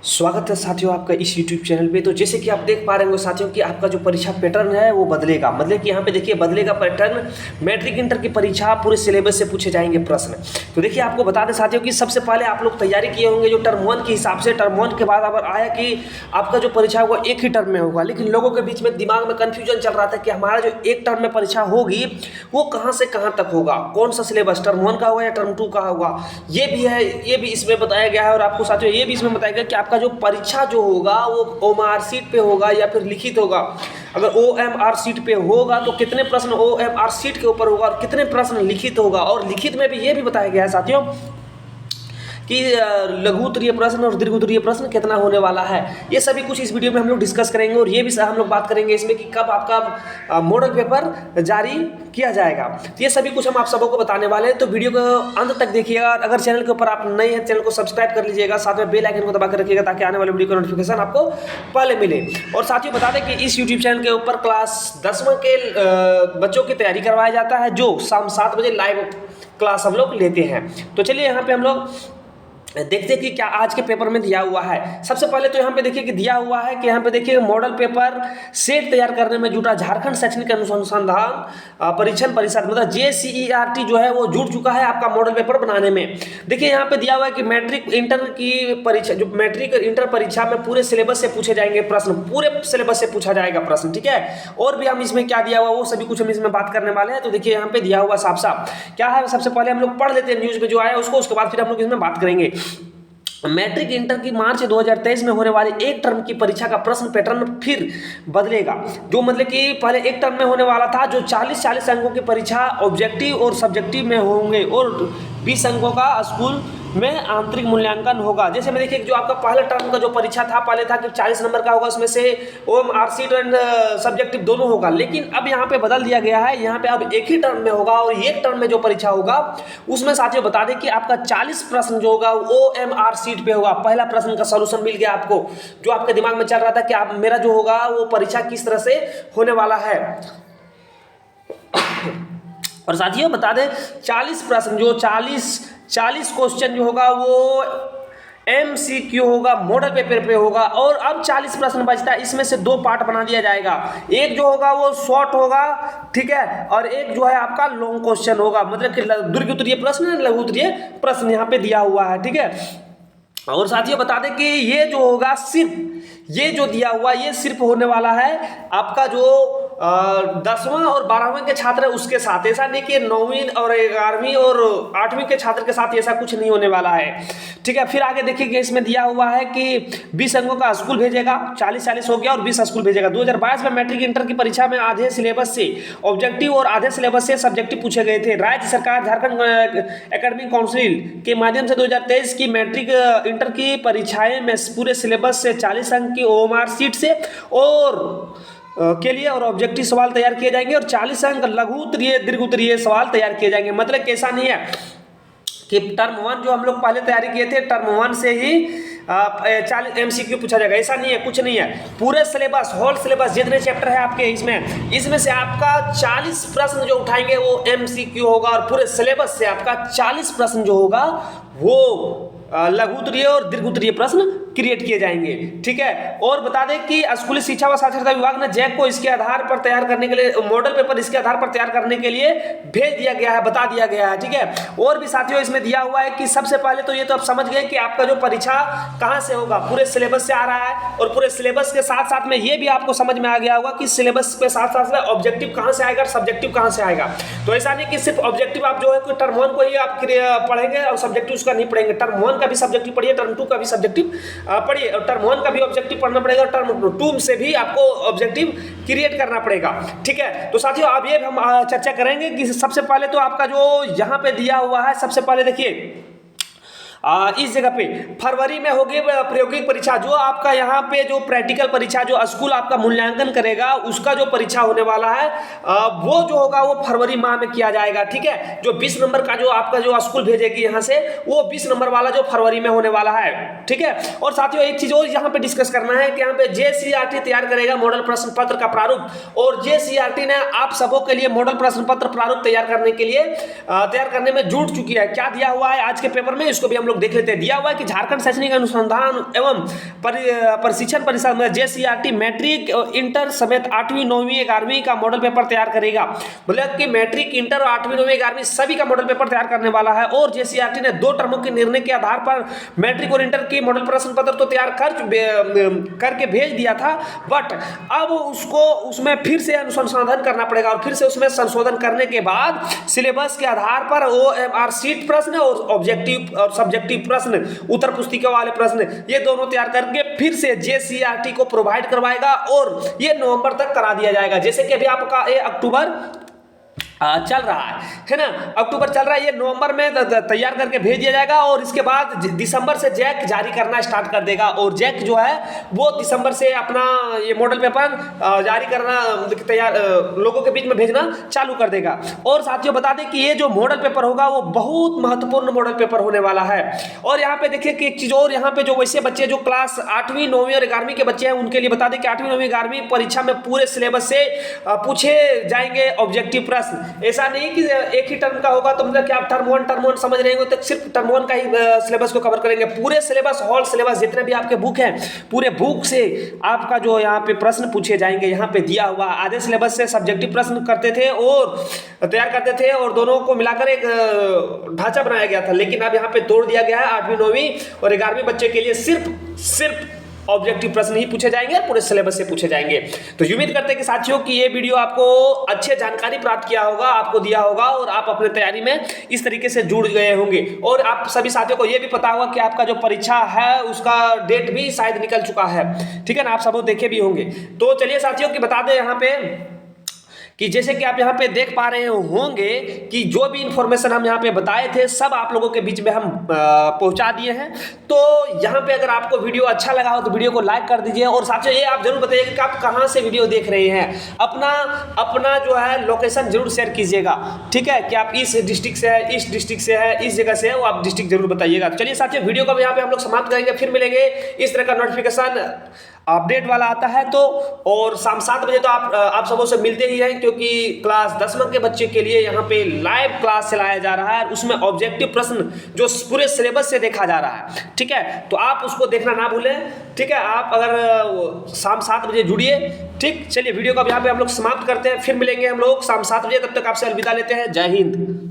स्वागत है साथियों आपका इस YouTube चैनल पे। तो जैसे कि आप देख पा रहे हो साथियों कि आपका जो परीक्षा पैटर्न है वो बदलेगा। मतलब कि यहाँ पे देखिए बदलेगा पैटर्न। मैट्रिक इंटर की परीक्षा पूरे सिलेबस से पूछे जाएंगे प्रश्न। तो देखिए आपको बता दें साथियों कि सबसे पहले आप लोग तैयारी किए होंगे जो टर्म 1 के हिसाब से। टर्म 1 के बाद अब आया कि आपका जो परीक्षा होगा एक ही टर्म में होगा, लेकिन लोगों के बीच में दिमाग में कन्फ्यूजन चल रहा था कि हमारा जो एक टर्म में परीक्षा होगी वो कहाँ से कहाँ तक होगा, कौन सा सिलेबस टर्म 1 का होगा या टर्म 2 का होगा। ये भी है, ये भी इसमें बताया गया है। और आपको साथियों ये भी इसमें बताया गया कि आपका जो परीक्षा जो होगा वो ओएमआर सीट पे होगा या फिर लिखित होगा। अगर ओएमआर सीट पे होगा तो कितने प्रश्न ओएमआर सीट के ऊपर होगा और कितने प्रश्न लिखित होगा। और लिखित में भी ये भी बताया गया है साथियों कि लघु उत्तरीय प्रश्न और दीर्घ उत्तरीय प्रश्न कितना होने वाला है। ये सभी कुछ इस वीडियो में हम लोग डिस्कस करेंगे। और ये भी हम लोग बात करेंगे इसमें कि कब आपका मॉडल पेपर जारी किया जाएगा। तो ये सभी कुछ हम आप सबको को बताने वाले हैं। तो वीडियो को अंत तक देखिएगा। अगर चैनल के ऊपर आप नए हैं चैनल को सब्सक्राइब कर लीजिएगा, साथ में बेल आइकन को दबा कर रखिएगा ताकि आने वाले वीडियो का नोटिफिकेशन आपको पहले मिले। और साथियों बता दें कि इस यूट्यूब चैनल के ऊपर क्लास 10वीं के बच्चों की तैयारी करवाया जाता है, जो शाम 7 बजे लाइव क्लास हम लोग लेते हैं। तो चलिए यहाँ पे हम लोग देखते हैं कि क्या आज के पेपर में दिया हुआ है। सबसे पहले तो यहाँ पे देखिए कि दिया हुआ है कि यहाँ पे देखिए मॉडल पेपर सेट तैयार करने में जुटा झारखंड शैक्षणिक अनुसंधान परीक्षण परिषद, मतलब JCERT जो है वो जुट चुका है आपका मॉडल पेपर बनाने में। देखिए यहाँ पे दिया हुआ है कि मैट्रिक इंटर की परीक्षा, जो मैट्रिक इंटर परीक्षा में पूरे सिलेबस से पूछे जाएंगे प्रश्न, पूरे सिलेबस से पूछा जाएगा प्रश्न, ठीक है। और भी हम इसमें क्या दिया हुआ वो सभी कुछ हम इसमें बात करने वाले हैं। तो देखिए यहाँ पे दिया हुआ साफ साफ क्या है। सबसे पहले हम लोग पढ़ लेते हैं न्यूज में जो आया उसको, उसके बाद फिर हम लोग इसमें बात करेंगे। मैट्रिक इंटर की मार्च 2023 में होने वाली एक टर्म की परीक्षा का प्रश्न पैटर्न फिर बदलेगा। जो मतलब कि पहले एक टर्म में होने वाला था, जो 40 अंकों की परीक्षा ऑब्जेक्टिव और सब्जेक्टिव में होंगे और 20 अंकों का स्कूल में आंतरिक मूल्यांकन होगा। जैसे में देखिए जो आपका पहला टर्म का जो परीक्षा था पहले था कि 40 नंबर का होगा, उसमें से ओएमआर सीट एंड सब्जेक्टिव दोनों होगा। लेकिन अब यहाँ पे बदल दिया गया है, यहाँ पे अब एक ही टर्म में होगा। और एक टर्म में जो परीक्षा होगा उसमें साथियों बता दें कि आपका 40 प्रश्न जो होगा ओएमआर सीट पे होगा। पहला प्रश्न का सॉल्यूशन मिल गया आपको, जो आपके दिमाग में चल रहा था कि आप मेरा जो होगा वो परीक्षा किस तरह से होने वाला है। और साथियों बता दें 40 प्रश्न जो 40 क्वेश्चन जो होगा वो MCQ होगा, मॉडल पेपर पे होगा। और अब 40 प्रश्न बचता है, इसमें से 2 पार्ट बना दिया जाएगा। एक जो होगा वो शॉर्ट होगा, ठीक है, और एक जो है आपका लॉन्ग क्वेश्चन होगा। मतलब कि दीर्घ उत्तरीय प्रश्न लघु उत्तरीय प्रश्न यहाँ पे दिया हुआ है, ठीक है। और साथियों बता दें कि ये जो होगा सिर्फ ये जो दिया हुआ ये सिर्फ होने वाला है आपका जो 10वां और 12वें के छात्र है उसके साथ। ऐसा नहीं कि 9वीं और 11वीं और 8वीं के छात्र के साथ ऐसा कुछ नहीं होने वाला है, ठीक है। फिर आगे देखिए कि इसमें दिया हुआ है कि 20 अंकों का स्कूल भेजेगा, 40 हो गया और 20 स्कूल भेजेगा। 2022 में मैट्रिक इंटर की परीक्षा में आधे सिलेबस से ऑब्जेक्टिव और आधे सिलेबस से सब्जेक्टिव पूछे गए थे। राज्य सरकार झारखंड एकेडमिक काउंसिल के माध्यम से 2023 की मैट्रिक इंटर की परीक्षाएं में पूरे सिलेबस से 40 अंक की ओएमआर सीट से और के लिए और ऑब्जेक्टिव सवाल तैयार किए जाएंगे और 40 अंक लघु उत्तरीय दीर्घ उत्तरीय सवाल तैयार किए जाएंगे। मतलब कैसा नहीं है कि टर्म 1 जो हम लोग पहले तैयारी किए थे टर्म 1 से ही 40 MCQ पूछा जाएगा, ऐसा नहीं है, कुछ नहीं है। पूरे सिलेबस होल सिलेबस जितने चैप्टर है आपके इसमें से आपका 40 प्रश्न जो उठाएंगे वो MCQ होगा। और पूरे सिलेबस से आपका 40 प्रश्न जो होगा वो लघु उत्तरीय और दीर्घ उत्तरीय प्रश्न क्रिएट किए जाएंगे, ठीक है। और बता दें कि स्कूली शिक्षा व साक्षरता विभाग ने जैक को इसके आधार पर तैयार करने के लिए मॉडल पेपर इसके आधार पर तैयार करने के लिए भेज दिया गया है, बता दिया गया है, ठीक है। और भी साथियों इसमें दिया हुआ है कि सबसे पहले तो ये तो आप समझ गए कि आपका जो परीक्षा कहां से होगा, पूरे सिलेबस से आ रहा है। और पूरे सिलेबस के साथ साथ में ये भी आपको समझ में आ गया होगा कि सिलेबस के साथ साथ में ऑब्जेक्टिव कहां से आएगा, सब्जेक्टिव कहां से आएगा। तो ऐसा नहीं कि सिर्फ ऑब्जेक्टिव आप जो है कोई टर्म 1 को ही आप पढ़ेंगे और सब्जेक्टिव उसका नहीं पढ़ेंगे। टर्म 1 का भी सब्जेक्टिव पढ़िए, टर्म 2 का भी सब्जेक्टिव पढ़िए और टर्म 1 का भी ऑब्जेक्टिव पढ़ना पड़ेगा, टर्म 2 से भी आपको ऑब्जेक्टिव क्रिएट करना पड़ेगा, ठीक है। तो साथियों अब ये हम चर्चा करेंगे कि सबसे पहले तो आपका जो यहाँ पे दिया हुआ है, सबसे पहले देखिए इस जगह पे फरवरी में होगी प्रायोगिक परीक्षा। जो आपका यहाँ पे जो प्रैक्टिकल परीक्षा जो स्कूल आपका मूल्यांकन करेगा उसका जो परीक्षा होने वाला है वो जो होगा वो फरवरी माह में किया जाएगा, ठीक है। जो 20 नंबर का जो आपका जो स्कूल भेजेगी यहाँ से वो 20 नंबर वाला जो फरवरी में होने वाला है, ठीक है। और साथियों एक चीज और यहाँ पे डिस्कस करना है कि यहाँ पे JCERT तैयार करेगा मॉडल प्रश्न पत्र का प्रारूप। और JCERT ने आप सबों के लिए मॉडल प्रश्न पत्र प्रारूप तैयार करने के लिए तैयार करने में जुट चुकी है। क्या दिया हुआ है आज के पेपर में, इसको भी हम लोग लोग देख लेते हैं। दिया हुआ है कि झारखंड शैक्षणिक अनुसंधान एवं प्रशिक्षण परिषद में JCERT मैट्रिक इंटर समेत 8वीं 9वीं 11वीं का मॉडल पेपर तैयार करेगा। मतलब कि मैट्रिक इंटर और 8वीं 9वीं 11वीं सभी का मॉडल पेपर तैयार करने वाला है। और JCERT ने 2 टर्मों के निर्णय के आधार पर मैट्रिक और इंटर की मॉडल प्रश्न पत्र तो तैयार करके भेज दिया था, बट अब उसको उसमें फिर से अनुसंधान करना पड़ेगा और फिर से उसमें संशोधन करने के बाद सिलेबस के आधार पर OMR शीट प्रश्न और ऑब्जेक्टिव और सब्जेक्टिव प्रश्न, उत्तर पुस्तिका वाले प्रश्न, ये दोनों तैयार करके फिर से JCERT को प्रोवाइड करवाएगा और ये नवंबर तक करा दिया जाएगा। जैसे कि अभी आपका ये अक्टूबर चल रहा है ना, अक्टूबर चल रहा है, ये नवंबर में तैयार करके भेज दिया जाएगा और इसके बाद दिसंबर से जैक जारी करना स्टार्ट कर देगा और जैक जो है वो दिसंबर से अपना ये मॉडल पेपर जारी करना तैयार लोगों के बीच में भेजना चालू कर देगा। और साथियों बता दें कि ये जो मॉडल पेपर होगा वो बहुत महत्वपूर्ण मॉडल पेपर होने वाला है। और यहाँ पे देखिए कि एक चीज और, यहाँ पे जो वैसे बच्चे जो क्लास 8वीं 9वीं और 11वीं के बच्चे हैं उनके लिए बता दें कि 8वीं 9वीं 11वीं परीक्षा में पूरे सिलेबस से पूछे जाएंगे ऑब्जेक्टिव प्रश्न। ऐसा नहीं कि एक ही टर्म का होगा तो मतलब कि आप टर्म 1 समझ रहे हो तो सिर्फ टर्म 1 का ही सिलेबस को कवर करेंगे। पूरे सिलेबस, होल सिलेबस जितने भी आपके बुक हैं, पूरे बुक से आपका जो यहाँ पे प्रश्न पूछे जाएंगे। यहाँ पे दिया हुआ आधे सिलेबस से सब्जेक्टिव प्रश्न करते थे और तैयार करते थे और दोनों को मिलाकर एक ढांचा बनाया गया था, लेकिन अब यहाँ पे तोड़ दिया गया है। 8वीं 9वीं और 11वीं बच्चे के लिए सिर्फ ऑब्जेक्टिव प्रश्न ही पूछे जाएंगे और पूरे सिलेबस से पूछे जाएंगे। तो उम्मीद करते हैं कि साथियों कि ये वीडियो आपको अच्छे जानकारी प्राप्त किया होगा, आपको दिया होगा और आप अपने तैयारी में इस तरीके से जुड़ गए होंगे। और आप सभी साथियों को ये भी पता होगा कि आपका जो परीक्षा है उसका डेट भी शायद निकल चुका है, ठीक है ना, आप सब देखे भी होंगे। तो चलिए साथियों की बता दें यहाँ पे कि जैसे कि आप यहाँ पे देख पा रहे होंगे कि जो भी इंफॉर्मेशन हम यहाँ पे बताए थे सब आप लोगों के बीच में हम पहुँचा दिए हैं। तो यहाँ पे अगर आपको वीडियो अच्छा लगा हो तो वीडियो को लाइक कर दीजिए और साथियों ये आप जरूर बताइए कि आप कहाँ से वीडियो देख रहे हैं, अपना जो है लोकेशन जरूर शेयर कीजिएगा, ठीक है, कि आप इस डिस्ट्रिक्ट से है, इस डिस्ट्रिक्ट से है, इस जगह से है, वो आप डिस्ट्रिक्ट जरूर बताइएगा। चलिए साथियों वीडियो को यहाँ पे हम लोग समाप्त करेंगे, फिर मिलेंगे इस तरह का नोटिफिकेशन अपडेट वाला आता है तो। और शाम 7 बजे तो आप सबों से मिलते ही हैं, क्योंकि क्लास 10वीं के बच्चे के लिए यहाँ पे लाइव क्लास चलाया जा रहा है, उसमें ऑब्जेक्टिव प्रश्न जो पूरे सिलेबस से देखा जा रहा है, ठीक है, तो आप उसको देखना ना भूलें, ठीक है। आप अगर शाम 7 बजे जुड़िए, ठीक। चलिए वीडियो को अब यहाँ पे हम लोग समाप्त करते हैं, फिर मिलेंगे हम लोग शाम 7 बजे, तब तक आपसे अलविदा लेते हैं। जय हिंद।